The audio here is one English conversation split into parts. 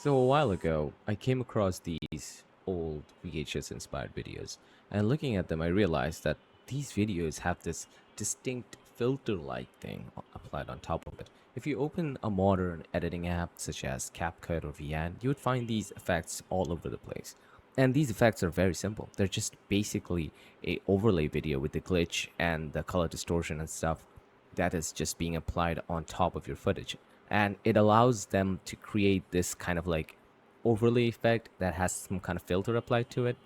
So a while ago, I came across these old VHS inspired videos, and looking at them, I realized that these videos have this distinct filter like thing applied on top of it. If you open a modern editing app such as CapCut or VN, you would find these effects all over the place. And these effects are very simple. They're just basically a overlay video with the glitch and the color distortion and stuff that is just being applied on top of your footage. And it allows them to create this kind of like overlay effect that has some kind of filter applied to it.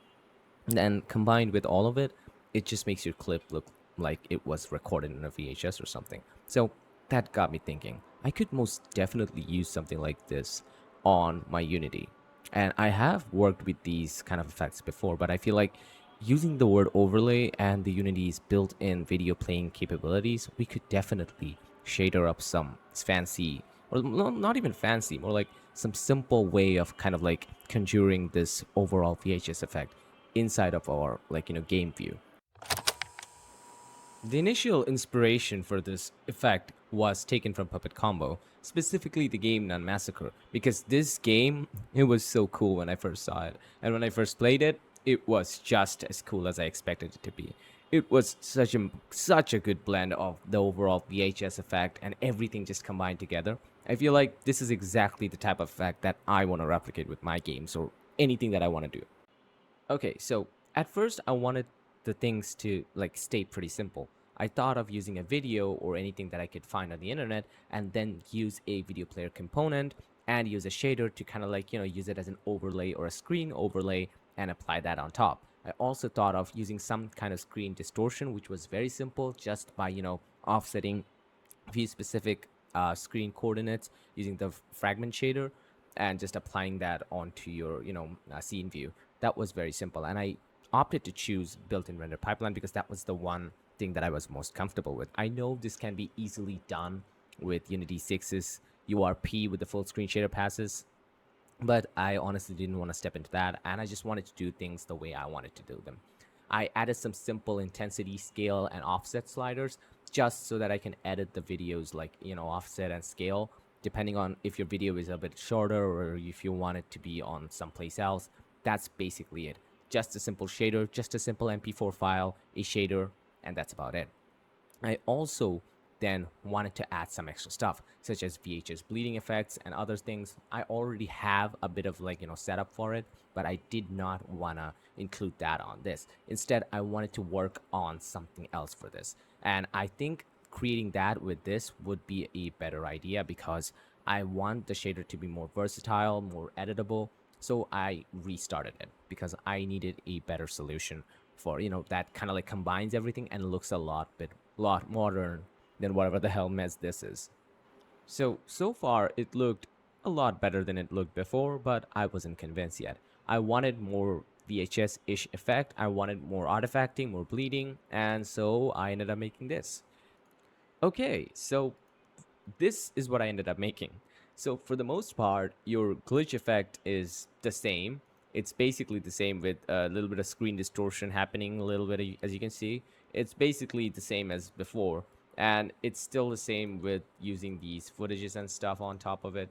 And combined with all of it, it just makes your clip look like it was recorded in a VHS or something. So that got me thinking, I could most definitely use something like this on my Unity. And I have worked with these kind of effects before, but I feel like using the word overlay and the Unity's built-in video playing capabilities, we could definitely shader up some fancy, or not even fancy, more like some simple way of kind of like conjuring this overall VHS effect inside of our game view. The initial inspiration for this effect was taken from Puppet Combo, specifically the game Nun Massacre, because this game, it was so cool when I first saw it. And when I first played it, it was just as cool as I expected it to be. It was such a good blend of the overall VHS effect and everything just combined together. I feel like this is exactly the type of effect that I want to replicate with my games or anything that I want to do. Okay, so at first I wanted the things to like stay pretty simple. I thought of using a video or anything that I could find on the internet and then use a video player component and use a shader to kind of use it as an overlay or a screen overlay and apply that on top. I also thought of using some kind of screen distortion, which was very simple just by, offsetting a few specific screen coordinates using the fragment shader and just applying that onto your scene view. That was very simple, and I opted to choose built-in render pipeline because that was the one thing that I was most comfortable with. I know this can be easily done with Unity 6's URP with the full screen shader passes, but I honestly didn't want to step into that, and I just wanted to do things the way I wanted to do them. I added some simple intensity, scale, and offset sliders just so that I can edit the videos like, offset and scale, depending on if your video is a bit shorter or if you want it to be on someplace else. That's basically it. Just a simple shader, just a simple MP4 file, a shader, and that's about it. I also then wanted to add some extra stuff, such as VHS bleeding effects and other things. I already have a bit of setup for it, but I did not want to include that on this. Instead, I wanted to work on something else for this. And I think creating that with this would be a better idea because I want the shader to be more versatile, more editable. So I restarted it because I needed a better solution for that kind of like combines everything and looks a lot modern than whatever the hell mess this is. So far it looked a lot better than it looked before, but I wasn't convinced yet. I wanted more VHS-ish effect. I wanted more artifacting, more bleeding, and so I ended up making this. Okay, so this is what I ended up making. So for the most part, your glitch effect is the same. It's basically the same with a little bit of screen distortion happening, a little bit, as you can see. It's basically the same as before. And it's still the same with using these footages and stuff on top of it.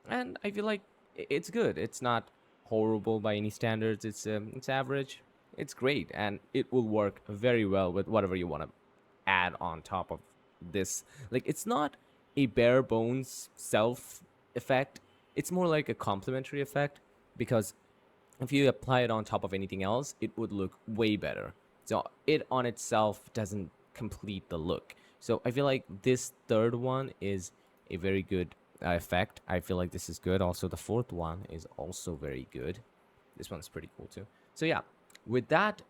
And I feel like it's good. It's not horrible by any standards. It's average. It's great, and it will work very well with whatever you want to add on top of this. Like, it's not a bare bones self effect. It's more like a complementary effect because if you apply it on top of anything else, it would look way better. So it on itself doesn't complete the look. So I feel like this third one is a very good effect. I feel like this is good. Also, the fourth one is also very good. This one's pretty cool too. So yeah, with that,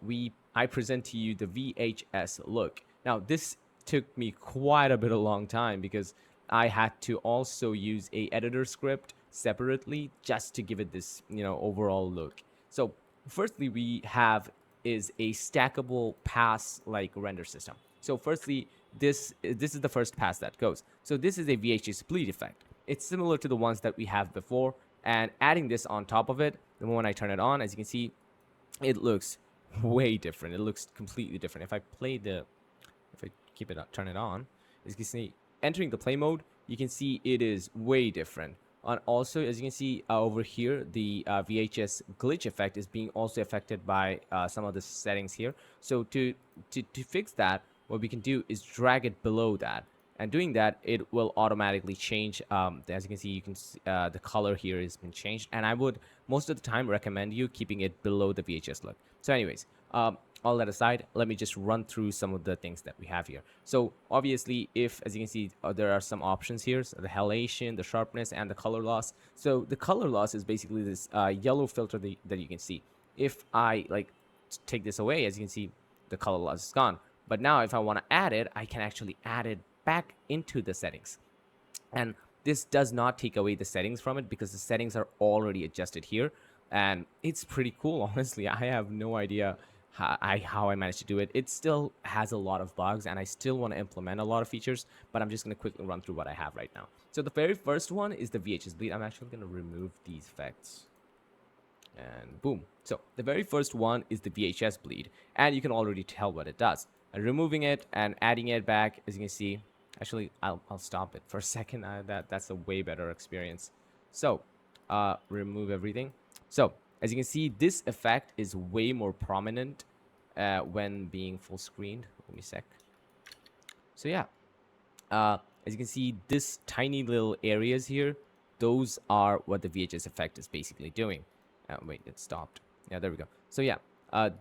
I present to you the VHS look. Now this took me quite a bit of long time because I had to also use a editor script separately just to give it this, overall look. So firstly, we have is a stackable pass like render system. So firstly, this is the first pass that goes. So this is a VHS bleed effect. It's similar to the ones that we have before, and adding this on top of it, the moment I turn it on, as you can see, it looks way different. It looks completely different. If I keep it turn it on, as you can see, entering the play mode, you can see it is way different. And also, as you can see over here, the VHS glitch effect is being also affected by some of the settings here. So to fix that, what we can do is drag it below that. And doing that, it will automatically change. As you can see, the color here has been changed. And I would most of the time recommend you keeping it below the VHS look. So anyways, all that aside, let me just run through some of the things that we have here. So obviously, if, as you can see, there are some options here, so the halation, the sharpness, and the color loss. So the color loss is basically this yellow filter that you can see. If I like take this away, as you can see, the color loss is gone. But now if I want to add it, I can actually add it back into the settings. And this does not take away the settings from it because the settings are already adjusted here. And it's pretty cool, honestly. I have no idea how I managed to do it. It still has a lot of bugs, and I still want to implement a lot of features, but I'm just going to quickly run through what I have right now. So the very first one is the VHS bleed. I'm actually going to remove these effects. And boom. So the very first one is the VHS bleed, and you can already tell what it does. And removing it and adding it back, as you can see, actually, I'll stop it for a second. That's a way better experience. So remove everything. So as you can see, this effect is way more prominent when being full screened. Let me sec. So yeah, as you can see, this tiny little areas here, those are what the VHS effect is basically doing. Wait, it stopped. Yeah, there we go. So yeah,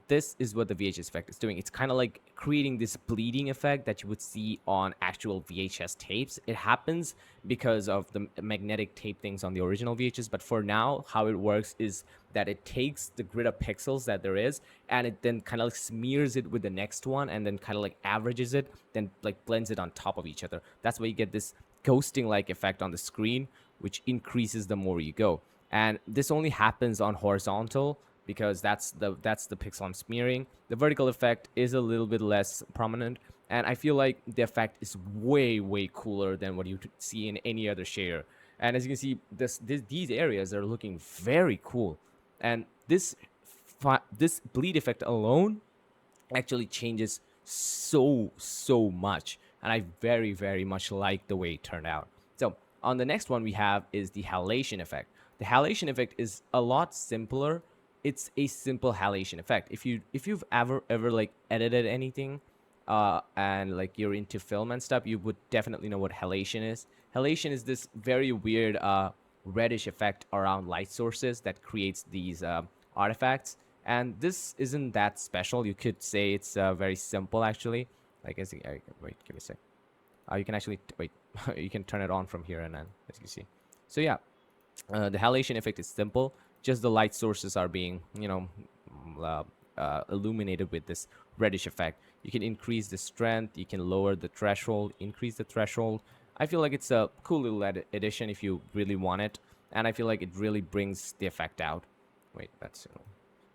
this is what the VHS effect is doing. It's kind of like creating this bleeding effect that you would see on actual VHS tapes. It happens because of the magnetic tape things on the original VHS, but for now, how it works is that it takes the grid of pixels that there is, and it then kind of like smears it with the next one, and then kind of like averages it, then like blends it on top of each other. That's why you get this ghosting like effect on the screen, which increases the more you go. And this only happens on horizontal because that's the pixel I'm smearing. The vertical effect is a little bit less prominent, and I feel like the effect is way cooler than what you see in any other share. And as you can see, these areas are looking very cool, and this bleed effect alone actually changes so much, and I very much like the way it turned out. So on the next one we have is the halation effect. The halation effect is a lot simpler. It's a simple halation effect. If you've ever like edited anything and like you're into film and stuff, you would definitely know what halation is. Halation is this very weird reddish effect around light sources that creates these artifacts. And this isn't that special. You could say it's very simple actually. Like wait, give me a sec. You can actually wait. You can turn it on from here and then, as you see. So yeah, the halation effect is simple. Just the light sources are being, illuminated with this reddish effect. You can increase the strength. You can lower the threshold, increase the threshold. I feel like it's a cool little addition if you really want it, and I feel like it really brings the effect out. Wait, that's.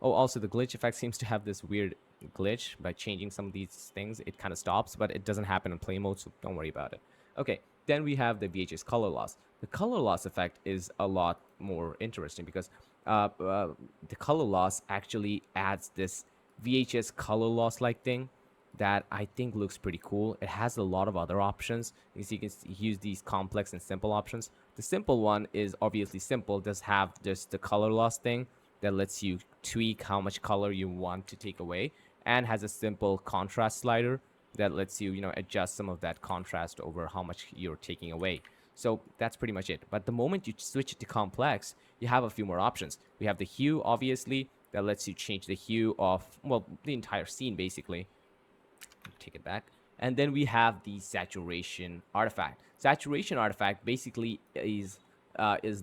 Oh, also the glitch effect seems to have this weird glitch. By changing some of these things, it kind of stops, but it doesn't happen in play mode, so don't worry about it. Okay, then we have the VHS color loss. The color loss effect is a lot more interesting because the color loss actually adds this VHS color loss like thing that I think looks pretty cool. It has a lot of other options. You can use these complex and simple options. The simple one is obviously simple. Does have just the color loss thing that lets you tweak how much color you want to take away, and has a simple contrast slider that lets you, adjust some of that contrast over how much you're taking away. So that's pretty much it. But the moment you switch it to complex, you have a few more options. We have the hue, obviously, that lets you change the hue of, well, the entire scene, basically. Take it back. And then we have the saturation artifact. Saturation artifact basically is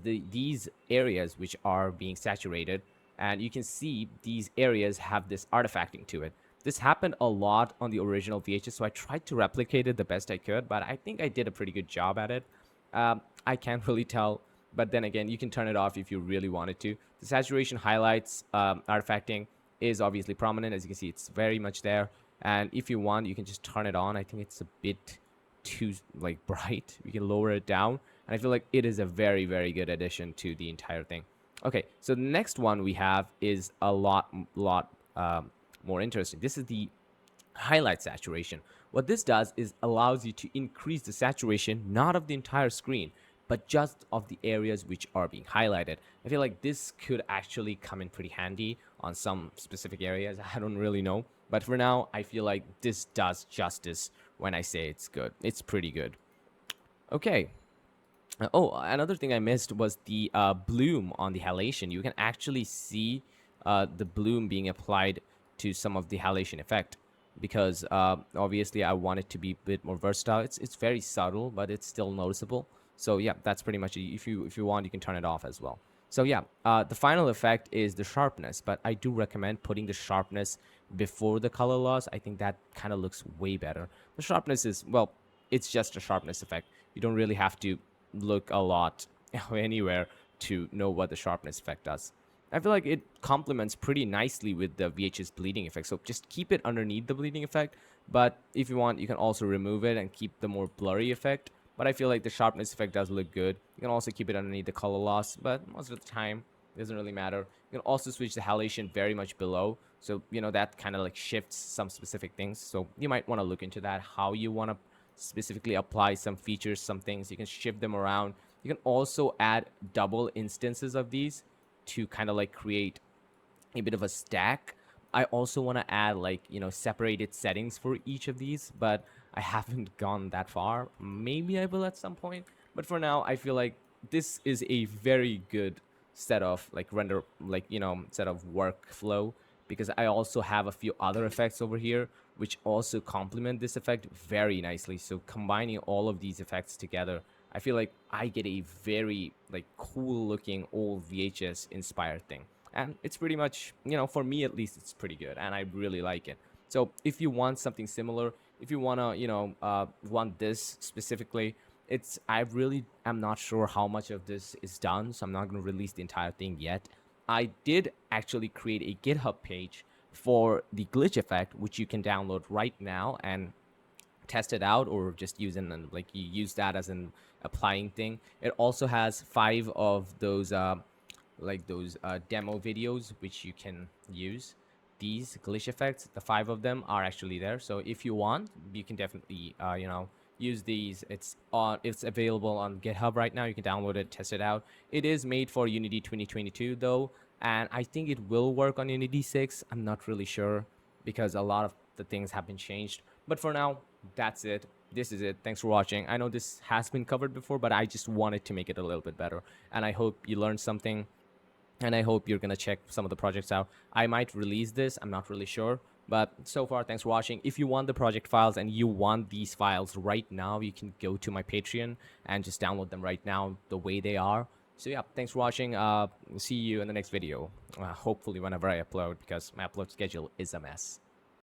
these areas which are being saturated, and you can see these areas have this artifacting to it. This happened a lot on the original VHS, so I tried to replicate it the best I could, but I think I did a pretty good job at it. I can't really tell, but then again, you can turn it off if you really wanted to. The saturation highlights artifacting is obviously prominent. As you can see, it's very much there. And if you want, you can just turn it on. I think it's a bit too like bright. We can lower it down, and I feel like it is a very good addition to the entire thing. Okay, so the next one we have is a lot more interesting. This is the highlight saturation. What this does is allows you to increase the saturation, not of the entire screen, but just of the areas which are being highlighted. I feel like this could actually come in pretty handy on some specific areas. I don't really know, but for now, I feel like this does justice when I say it's good. It's pretty good. Okay. Oh, another thing I missed was the bloom on the halation. You can actually see the bloom being applied to some of the halation effect because obviously I want it to be a bit more versatile. It's very subtle, but it's still noticeable. So yeah, that's pretty much it. If you want, you can turn it off as well. So yeah, the final effect is the sharpness, but I do recommend putting the sharpness before the color loss. I think that kind of looks way better. The sharpness is, well, it's just a sharpness effect. You don't really have to look a lot anywhere to know what the sharpness effect does. I feel like it complements pretty nicely with the VHS bleeding effect. So just keep it underneath the bleeding effect. But if you want, you can also remove it and keep the more blurry effect. But I feel like the sharpness effect does look good. You can also keep it underneath the color loss, but most of the time, it doesn't really matter. You can also switch the halation very much below. So, that kind of like shifts some specific things. So you might want to look into that, how you want to specifically apply some features, some things. You can shift them around. You can also add double instances of these to kind of like create a bit of a stack. I also want to add like, separated settings for each of these, but I haven't gone that far. Maybe I will at some point, but for now, I feel like this is a very good set of like render, like, set of workflow because I also have a few other effects over here which also complement this effect very nicely. So combining all of these effects together, I feel like I get a very like cool looking old VHS inspired thing. And it's pretty much, for me at least, it's pretty good and I really like it. So if you want something similar, if you want to, want this specifically, I really am not sure how much of this is done, so I'm not going to release the entire thing yet. I did actually create a GitHub page for the glitch effect, which you can download right now and test it out, or just use it and like you use that as an applying thing. It also has 5 of those demo videos which you can use. These glitch effects, the 5 of them are actually there. So if you want, you can definitely use these. It's available on GitHub right now. You can download it, test it out. It is made for Unity 2022 though, and I think it will work on Unity 6. I'm not really sure because a lot of the things have been changed. But for now, that's it. This is it. Thanks for watching. I know this has been covered before, but I just wanted to make it a little bit better. And I hope you learned something. And I hope you're going to check some of the projects out. I might release this. I'm not really sure. But so far, thanks for watching. If you want the project files and you want these files right now, you can go to my Patreon and just download them right now the way they are. So yeah, thanks for watching. See you in the next video. Hopefully whenever I upload, because my upload schedule is a mess.